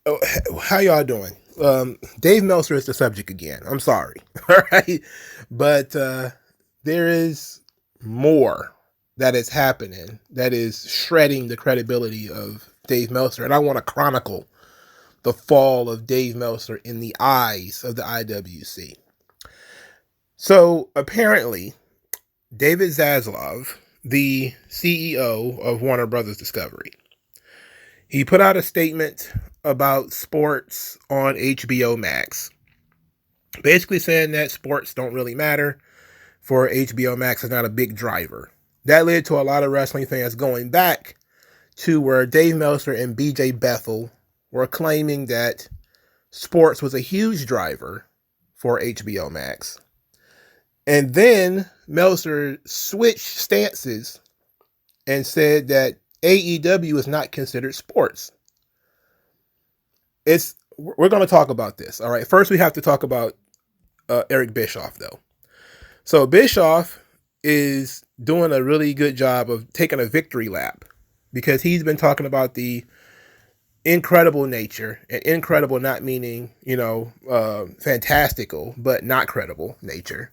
Oh, how y'all doing? Dave Meltzer is the subject again. I'm sorry. All right. But there is more that is happening that is shredding the credibility of Dave Meltzer. And I want to chronicle the fall of Dave Meltzer in the eyes of the IWC. So apparently, David Zaslav, the CEO of Warner Brothers Discovery, he put out a statement about sports on HBO Max, basically saying that sports don't really matter for HBO Max is not a big driver. That led to a lot of wrestling fans going back to where Dave Meltzer and BJ Bethel were claiming that sports was a huge driver for HBO Max. And then Meltzer switched stances and said that AEW is not considered sports. We're going to talk about this. All right. First, we have to talk about Eric Bischoff, though. So Bischoff is doing a really good job of taking a victory lap because he's been talking about the incredible nature, and incredible not meaning, fantastical, but not credible nature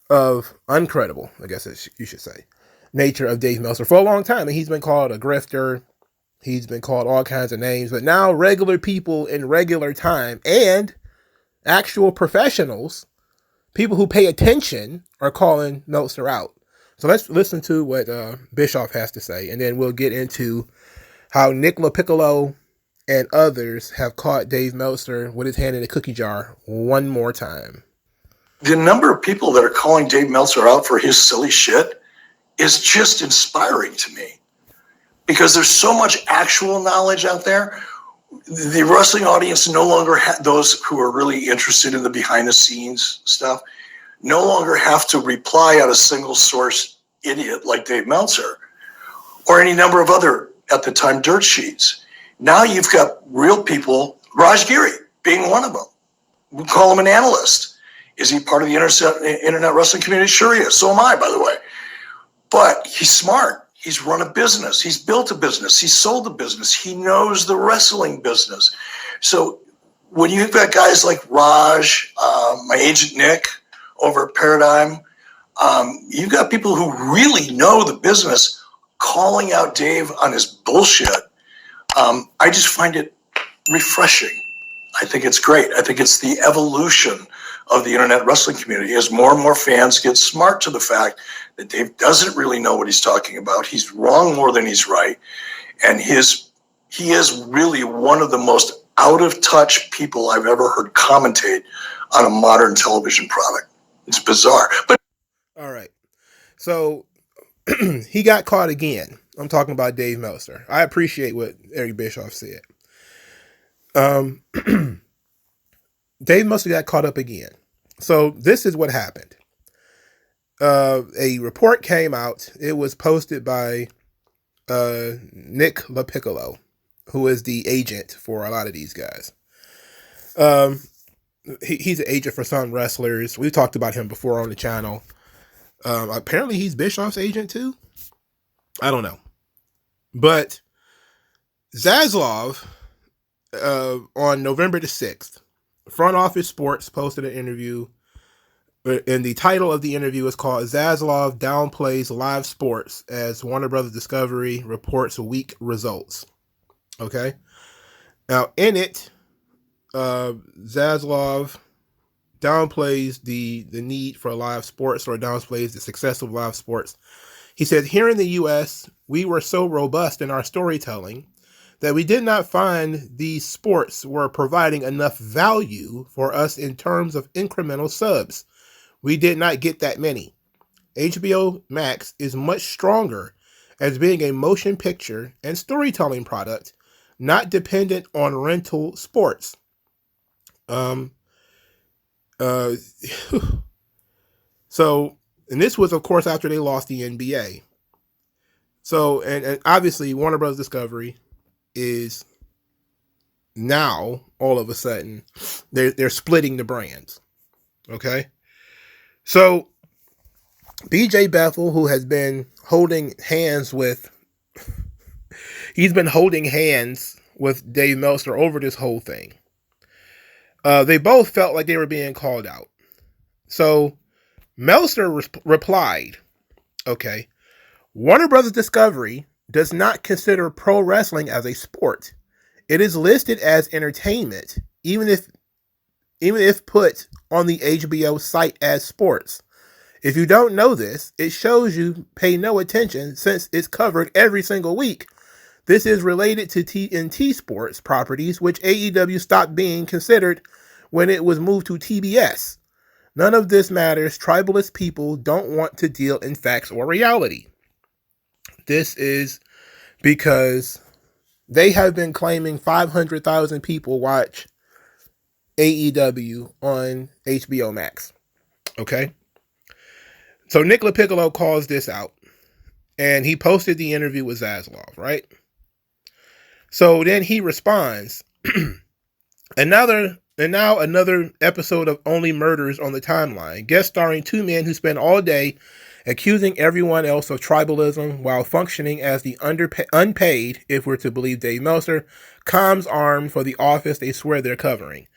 of uncredible, I guess you should say, nature of Dave Meltzer for a long time. And he's been called a grifter. He's been called all kinds of names, but now regular people in regular time and actual professionals, people who pay attention, are calling Meltzer out. So let's listen to what Bischoff has to say, and then we'll get into how Nick LaPiccolo and others have caught Dave Meltzer with his hand in a cookie jar one more time. The number of people that are calling Dave Meltzer out for his silly shit is just inspiring to me, because there's so much actual knowledge out there. The wrestling audience no longer those who are really interested in the behind the scenes stuff no longer have to rely on a single source idiot like Dave Meltzer or any number of other, at the time, dirt sheets. Now you've got real people, Raj Giri being one of them. We call him an analyst. Is he part of the internet wrestling community? Sure he is. So am I, by the way. But he's smart. He's run a business. He's built a business. He's sold a business. He knows the wrestling business. So when you've got guys like Raj, my agent Nick over at Paradigm, you've got people who really know the business calling out Dave on his bullshit. I just find it refreshing. I think it's great. I think it's the evolution of the internet wrestling community as more and more fans get smart to the fact that Dave doesn't really know what he's talking about. He's wrong more than he's right. And he is really one of the most out of touch people I've ever heard commentate on a modern television product. It's bizarre. But all right. So he got caught again. I'm talking about Dave Meltzer. I appreciate what Eric Bischoff said. Dave Meltzer got caught up again. So this is what happened. A report came out. It was posted by Nick LaPiccolo, who is the agent for a lot of these guys. He's an agent for some wrestlers. We've talked about him before on the channel. Apparently he's Bischoff's agent too. I don't know. But Zaslav, on November the 6th, Front Office Sports posted an interview, and the title of the interview is called Zaslav Downplays Live Sports as Warner Brothers Discovery Reports Weak Results. Okay? Now, in it, Zaslav downplays the need for live sports, or downplays the success of live sports. He said, here in the U.S., we were so robust in our storytelling that we did not find these sports were providing enough value for us in terms of incremental subs. We did not get that many. HBO Max is much stronger as being a motion picture and storytelling product, not dependent on rental sports. So, and this was, of course, after they lost the NBA. So, and obviously Warner Bros. Discovery is now all of a sudden they're splitting the brands. Okay. So BJ Bethel, who has been holding hands with, he's been holding hands with Dave Meltzer over this whole thing. They both felt like they were being called out. So Meltzer replied, okay, Warner Brothers Discovery does not consider pro wrestling as a sport. It is listed as entertainment, even if put on the HBO site as sports. If you don't know this, it shows you pay no attention since it's covered every single week. This is related to TNT Sports properties, which AEW stopped being considered when it was moved to TBS. None of this matters. Tribalist people don't want to deal in facts or reality. This is because they have been claiming 500,000 people watch AEW on HBO Max. Okay? So Nick LaPiccolo calls this out, and he posted the interview with Zaslav, right? So then he responds, and now another episode of Only Murders on the Timeline, guest starring two men who spend all day accusing everyone else of tribalism while functioning as the unpaid, if we're to believe Dave Meltzer, comms arm for the office they swear they're covering.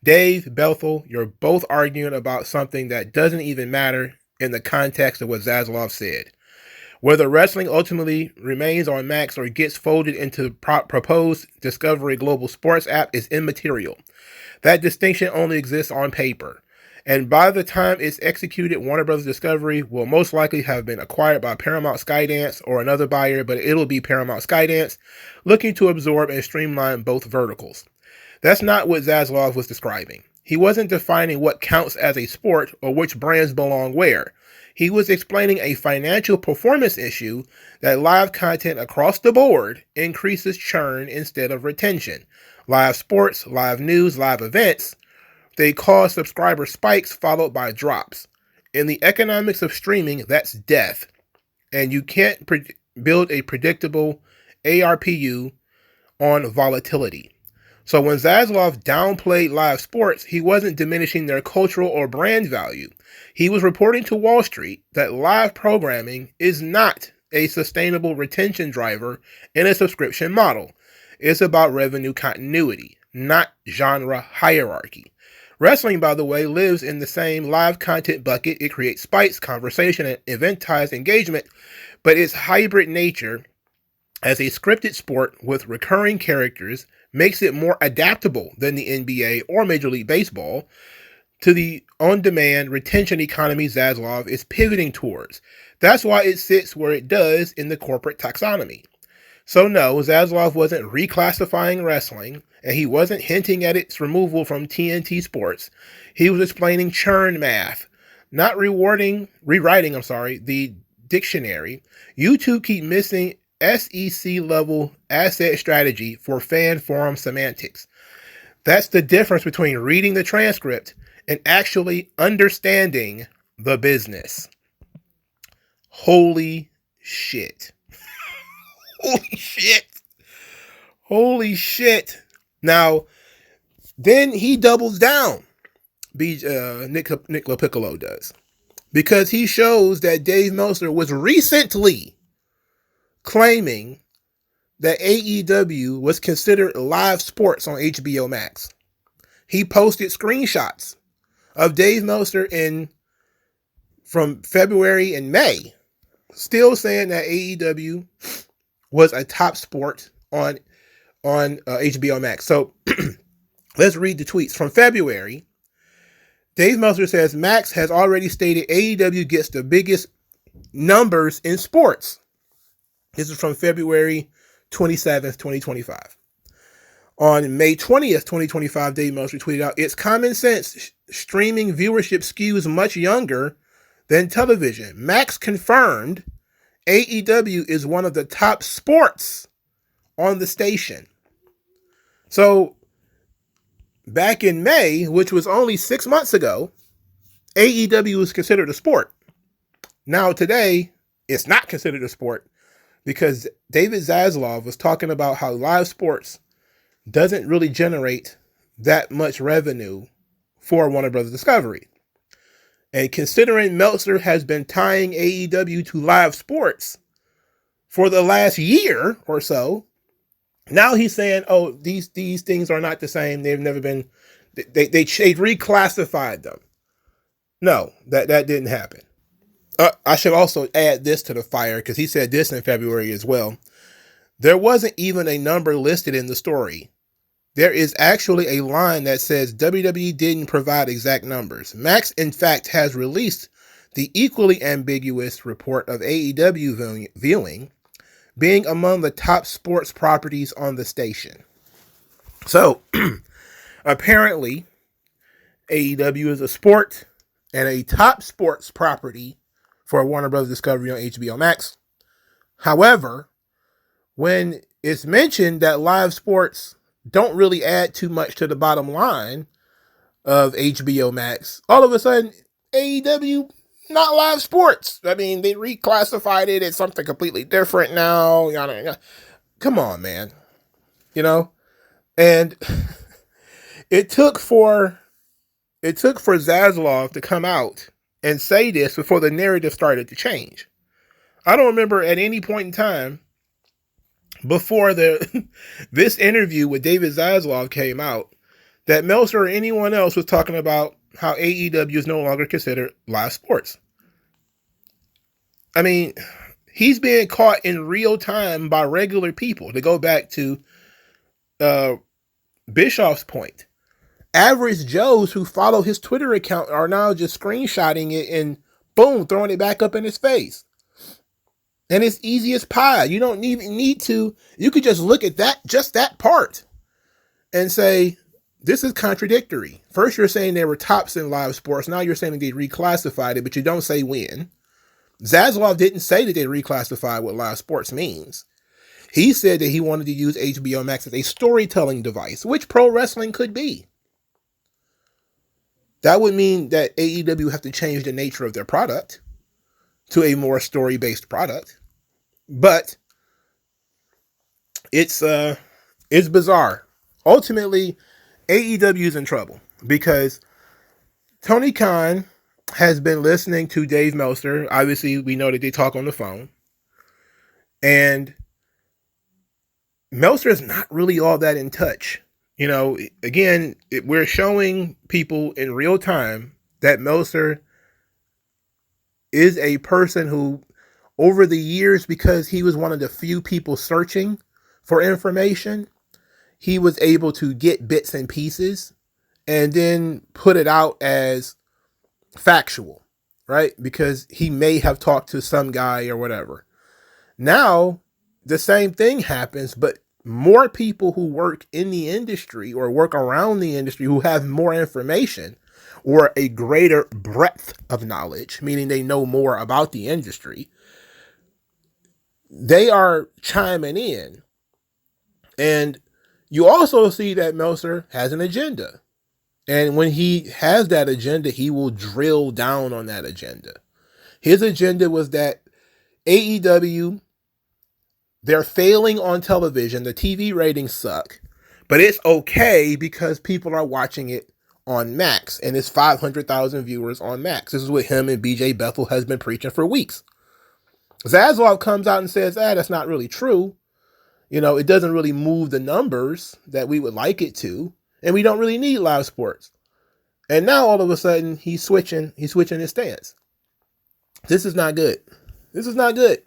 Dave, Bethel, you're both arguing about something that doesn't even matter in the context of what Zaslav said. Whether wrestling ultimately remains on Max or gets folded into proposed Discovery Global Sports app is immaterial. That distinction only exists on paper. And by the time it's executed, Warner Bros. Discovery will most likely have been acquired by Paramount Skydance or another buyer, but it'll be Paramount Skydance looking to absorb and streamline both verticals. That's not what Zaslav was describing. He wasn't defining what counts as a sport or which brands belong where. He was explaining a financial performance issue that live content across the board increases churn instead of retention. Live sports, live news, live events, they cause subscriber spikes followed by drops. In the economics of streaming, that's death. And you can't build a predictable ARPU on volatility. So when Zaslav downplayed live sports, he wasn't diminishing their cultural or brand value. He was reporting to Wall Street that live programming is not a sustainable retention driver in a subscription model. It's about revenue continuity, not genre hierarchy. Wrestling, by the way, lives in the same live content bucket. It creates spikes, conversation, and eventized engagement, but its hybrid nature as a scripted sport with recurring characters makes it more adaptable than the NBA or Major League Baseball to the on-demand retention economy Zaslav is pivoting towards. That's why it sits where it does in the corporate taxonomy. So no, Zaslav wasn't reclassifying wrestling, and he wasn't hinting at its removal from TNT Sports. He was explaining churn math, not rewriting the dictionary. YouTube keep missing SEC level asset strategy for fan forum semantics. That's the difference between reading the transcript and actually understanding the business. Holy shit. Holy shit. Holy shit. Now, then he doubles down. Nick LaPiccolo does. Because he shows that Dave Meltzer was recently claiming that AEW was considered live sports on HBO Max. He posted screenshots of Dave Meltzer from February and May, still saying that AEW was a top sport on HBO Max. So let's read the tweets. From February, Dave Meltzer says Max has already stated AEW gets the biggest numbers in sports. This is from February 27th, 2025. On May 20th, 2025, Dave Meltzer tweeted out, "It's common sense. Streaming viewership skews much younger than television. Max confirmed AEW is one of the top sports on the station." So back in May, which was only 6 months ago, AEW was considered a sport. Now today, it's not considered a sport because David Zaslav was talking about how live sports doesn't really generate that much revenue for Warner Bros. Discovery. And considering Meltzer has been tying AEW to live sports for the last year or so, now he's saying, "Oh, these things are not the same. They've never been. They reclassified them." No, that didn't happen. I should also add this to the fire because he said this in February as well. There wasn't even a number listed in the story. There is actually a line that says WWE didn't provide exact numbers. Max, in fact, has released the equally ambiguous report of AEW viewing being among the top sports properties on the station. So, apparently, AEW is a sport and a top sports property for Warner Bros. Discovery on HBO Max. However, when it's mentioned that live sports don't really add too much to the bottom line of HBO Max, all of a sudden, AEW, not live sports. I mean, they reclassified it as something completely different now. Come on, man. You know? And it took for Zaslav to come out and say this before the narrative started to change. I don't remember at any point in time before this interview with David Zaslav came out that Meltzer or anyone else was talking about how AEW is no longer considered live sports. I mean, he's being caught in real time by regular people. To go back to Bischoff's point, average Joes who follow his Twitter account are now just screenshotting it and boom, throwing it back up in his face. And it's easy as pie. You don't even need to. You could just look at that part and say, this is contradictory. First, you're saying they were tops in live sports. Now you're saying they reclassified it, but you don't say when. Zaslav didn't say that they reclassified what live sports means. He said that he wanted to use HBO Max as a storytelling device, which pro wrestling could be. That would mean that AEW would have to change the nature of their product to a more story-based product. But it's bizarre. Ultimately, AEW is in trouble because Tony Khan has been listening to Dave Meltzer. Obviously, we know that they talk on the phone. And Meltzer is not really all that in touch. You know, again, we're showing people in real time that Meltzer is a person who, over the years, because he was one of the few people searching for information, he was able to get bits and pieces and then put it out as factual, right? Because he may have talked to some guy or whatever. Now, the same thing happens, but more people who work in the industry or work around the industry who have more information or a greater breadth of knowledge, meaning they know more about the industry, they are chiming in. And you also see that Meltzer has an agenda. And when he has that agenda, he will drill down on that agenda. His agenda was that AEW, they're failing on television. The TV ratings suck, but it's okay because people are watching it on Max, and it's 500,000 viewers on Max. This is what him and BJ Bethel has been preaching for weeks. Zaslav comes out and says, that's not really true. You know, it doesn't really move the numbers that we would like it to, and we don't really need live sports. And now all of a sudden he's switching his stance. This is not good. This is not good.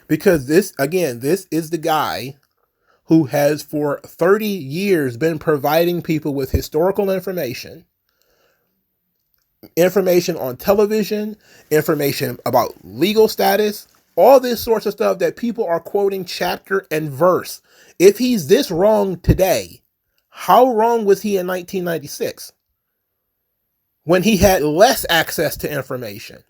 Because this is the guy who has for 30 years been providing people with historical information on television, information about legal status, all this sorts of stuff that people are quoting chapter and verse. If he's this wrong today, how wrong was he in 1996 when he had less access to information?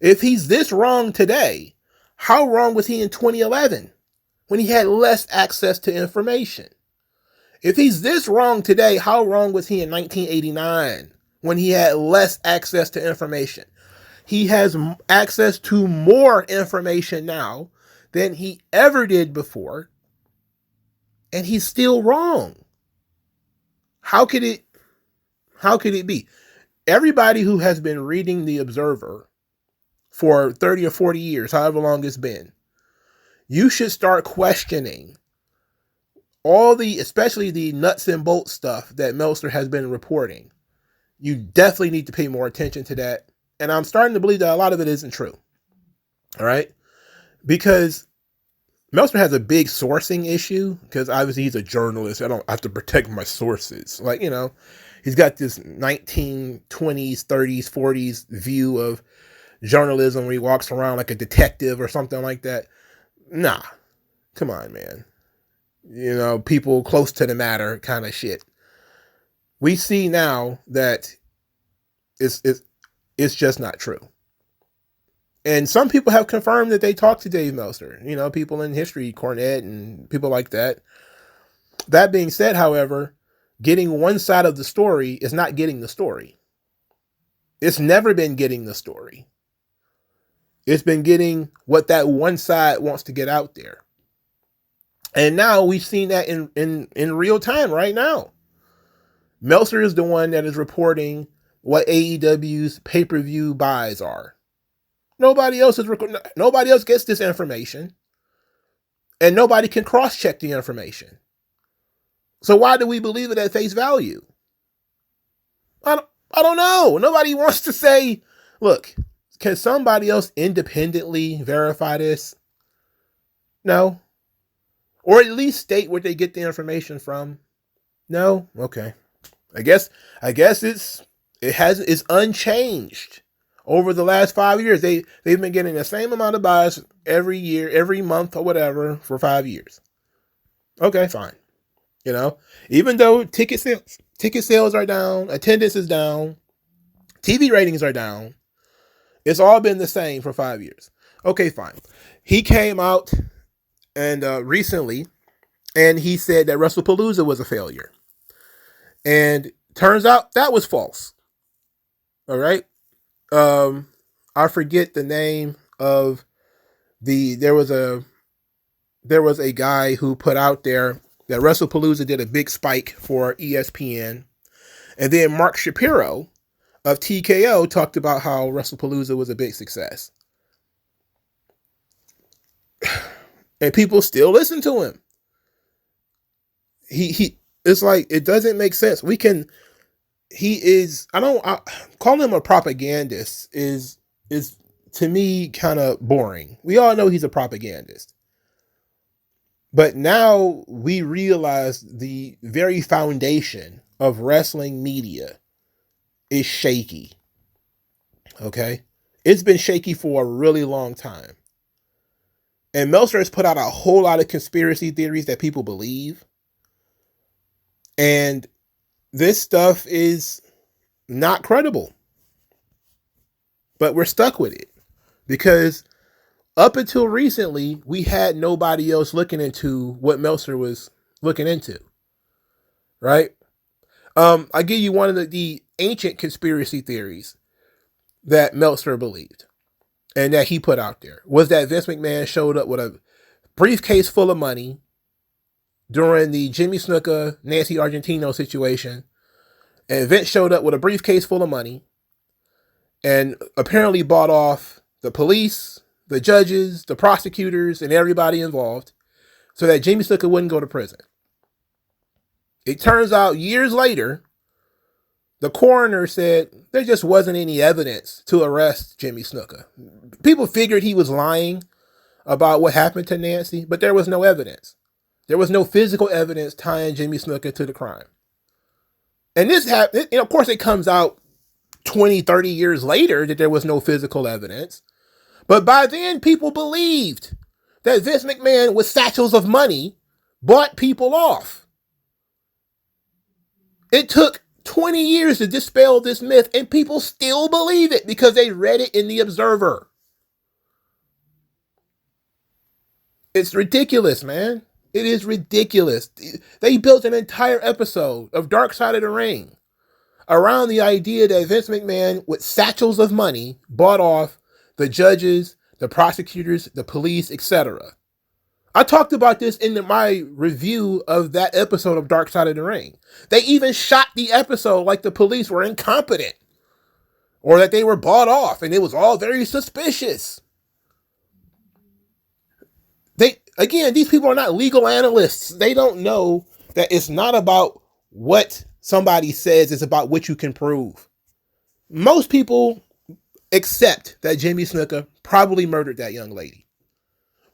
If he's this wrong today, how wrong was he in 2011 when he had less access to information? If he's this wrong today, how wrong was he in 1989 when he had less access to information? He has access to more information now than he ever did before, and he's still wrong. How could it be? everybody who has been reading The Observer for 30 or 40 years, however long it's been, you should start questioning all the, especially the nuts and bolts stuff that Meltzer has been reporting. You definitely need to pay more attention to that. And I'm starting to believe that a lot of it isn't true. All right. Because Meltzer has a big sourcing issue, because obviously he's a journalist. I don't have to protect my sources. Like, you know, he's got this 1920s, 30s, 40s view of journalism where he walks around like a detective or something like that. Nah, come on, man. You know, people close to the matter kind of shit. We see now that it's just not true. And some people have confirmed that they talked to Dave Meltzer, you know, people in history, Cornette and people like that. That being said, however, getting one side of the story is not getting the story. It's never been getting the story. It's been getting what that one side wants to get out there. And now we've seen that in real time right now. Meltzer is the one that is reporting what AEW's pay-per-view buys are. Nobody else gets this information, and nobody can cross-check the information. So why do we believe it at face value? I don't know. Nobody wants to say, look, can somebody else independently verify this? No. Or at least state where they get the information from. No? Okay. I guess it's unchanged. Over the last 5 years, they've been getting the same amount of buys every year, every month or whatever for 5 years. Okay, fine. You know, even though ticket sales are down, attendance is down, TV ratings are down, it's all been the same for 5 years. Okay, fine. He came out and recently, and he said that WrestlePalooza was a failure. And turns out that was false. All right. I forget the name of there was a guy who put out there that WrestlePalooza did a big spike for ESPN. And then Mark Shapiro of TKO talked about how WrestlePalooza was a big success. And people still listen to him. It's like, it doesn't make sense. Calling him a propagandist is to me kind of boring. We all know he's a propagandist. But now we realize the very foundation of wrestling media is shaky. Okay? It's been shaky for a really long time. And Meltzer has put out a whole lot of conspiracy theories that people believe. And this stuff is not credible. But we're stuck with it. Because up until recently, we had nobody else looking into what Meltzer was looking into. Right? I'll give you one of the ancient conspiracy theories that Meltzer believed and that he put out there was that Vince McMahon showed up with a briefcase full of money during the Jimmy Snuka, Nancy Argentino situation. And Vince showed up with a briefcase full of money and apparently bought off the police, the judges, the prosecutors, and everybody involved so that Jimmy Snuka wouldn't go to prison. It turns out years later, the coroner said there just wasn't any evidence to arrest Jimmy Snuka. People figured he was lying about what happened to Nancy, but there was no evidence. There was no physical evidence tying Jimmy Snuka to the crime. And this happened, of course, it comes out 20, 30 years later that there was no physical evidence. But by then, people believed that Vince McMahon, with satchels of money, bought people off. It took 20 years to dispel this myth, and people still believe it because they read it in The Observer. It's ridiculous, man. It is ridiculous. They built an entire episode of Dark Side of the Ring around the idea that Vince McMahon, with satchels of money, bought off the judges, the prosecutors, the police, etc. I talked about this in my review of that episode of Dark Side of the Ring. They even shot the episode like the police were incompetent or that they were bought off, and it was all very suspicious. These people are not legal analysts. They don't know that it's not about what somebody says, it's about what you can prove. Most people accept that Jimmy Snuka probably murdered that young lady,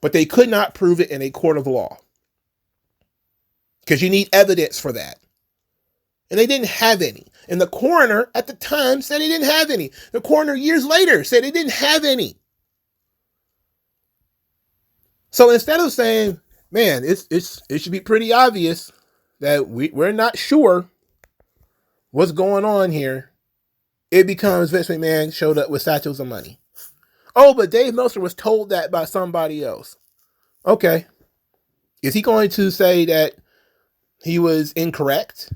but they could not prove it in a court of law because you need evidence for that. And they didn't have any. And the coroner at the time said he didn't have any. The coroner years later said he didn't have any. So instead of saying, man, it should be pretty obvious that we're not sure what's going on here, it becomes Vince McMahon showed up with satchels of money. Oh, but Dave Meltzer was told that by somebody else. Okay. Is he going to say that he was incorrect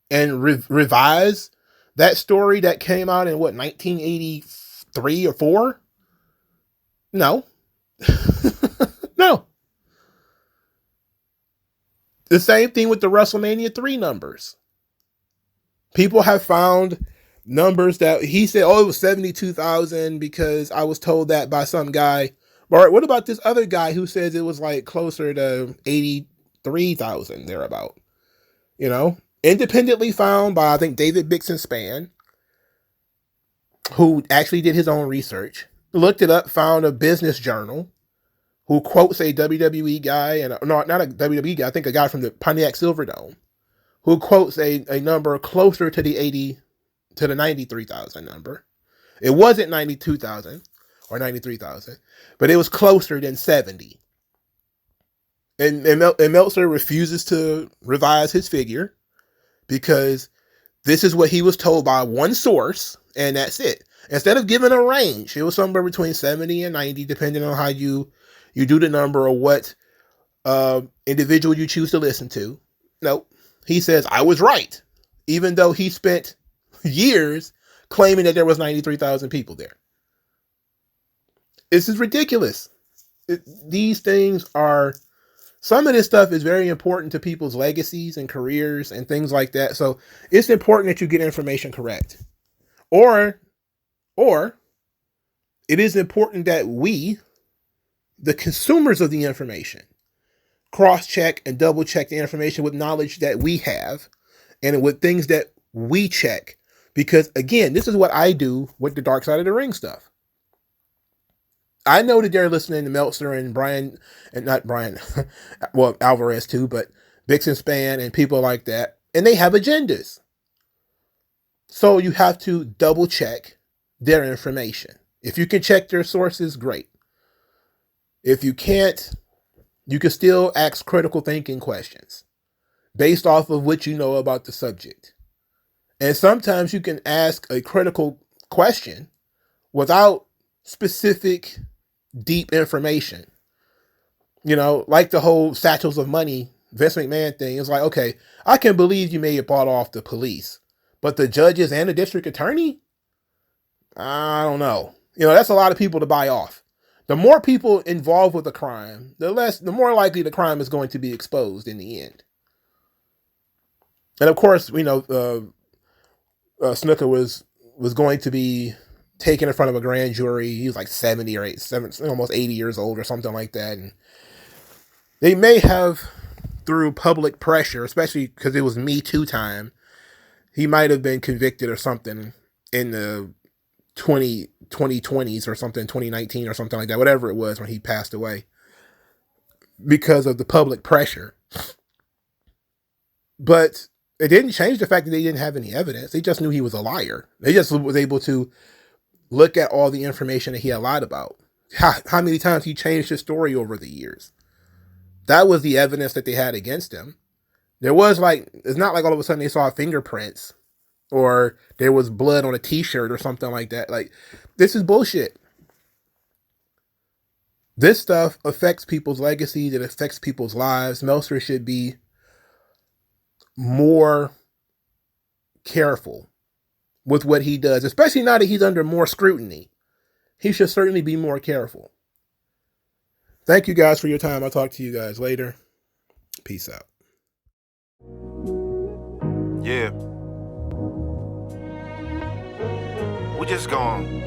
and revise that story that came out in 1983 or 4? No. No. The same thing with the WrestleMania 3 numbers. People have found numbers that he said, oh, it was 72,000 because I was told that by some guy. All right, what about this other guy who says it was like closer to 83,000 thereabout? You know, independently found by, I think, David Bixenspan, who actually did his own research, looked it up, found a business journal who quotes a WWE guy, and no, not a WWE guy, I think a guy from the Pontiac Silverdome, who quotes a number closer to the 93,000 number. It wasn't 92,000 or 93,000, but it was closer than 70. And Meltzer refuses to revise his figure because this is what he was told by one source, and that's it. Instead of giving a range, it was somewhere between 70 and 90, depending on how you do the number or what individual you choose to listen to. Nope. He says, I was right, even though he spent years claiming that there was 93,000 people there. This is ridiculous. These things are, some of this stuff is very important to people's legacies and careers and things like that. So it's important that you get information correct. Or it is important that we, the consumers of the information, cross-check and double-check the information with knowledge that we have and with things that we check. Because, again, this is what I do with the Dark Side of the Ring stuff. I know that they're listening to Meltzer and Brian, and not Brian, well, Alvarez too, but Bixenspan and people like that, and they have agendas. So you have to double-check their information. If you can check their sources, great. If you can't, you can still ask critical thinking questions based off of what you know about the subject. And sometimes you can ask a critical question without specific, deep information. You know, like the whole satchels of money, Vince McMahon thing. It's like, okay, I can believe you may have bought off the police, but the judges and the district attorney? I don't know. You know, that's a lot of people to buy off. The more people involved with the crime, the more likely the crime is going to be exposed in the end. And of course, we know Snuka was going to be taken in front of a grand jury. He was like 70 or 8, almost 80 years old or something like that. And they may have, through public pressure, especially because it was Me Too time, he might have been convicted or something in the 2020s or something, 2019 or something like that, whatever it was when he passed away, because of the public pressure. But it didn't change the fact that they didn't have any evidence. They just knew he was a liar. They just was able to look at all the information that he had lied about. How many times he changed his story over the years. That was the evidence that they had against him. There was it's not like all of a sudden they saw fingerprints or there was blood on a t-shirt or something like that. Like, this is bullshit. This stuff affects people's legacies. It affects people's lives. Meltzer should be more careful with what he does, especially now that he's under more scrutiny. He should certainly be more careful. Thank you guys for your time. I'll talk to you guys later. Peace out. Yeah. We just gonna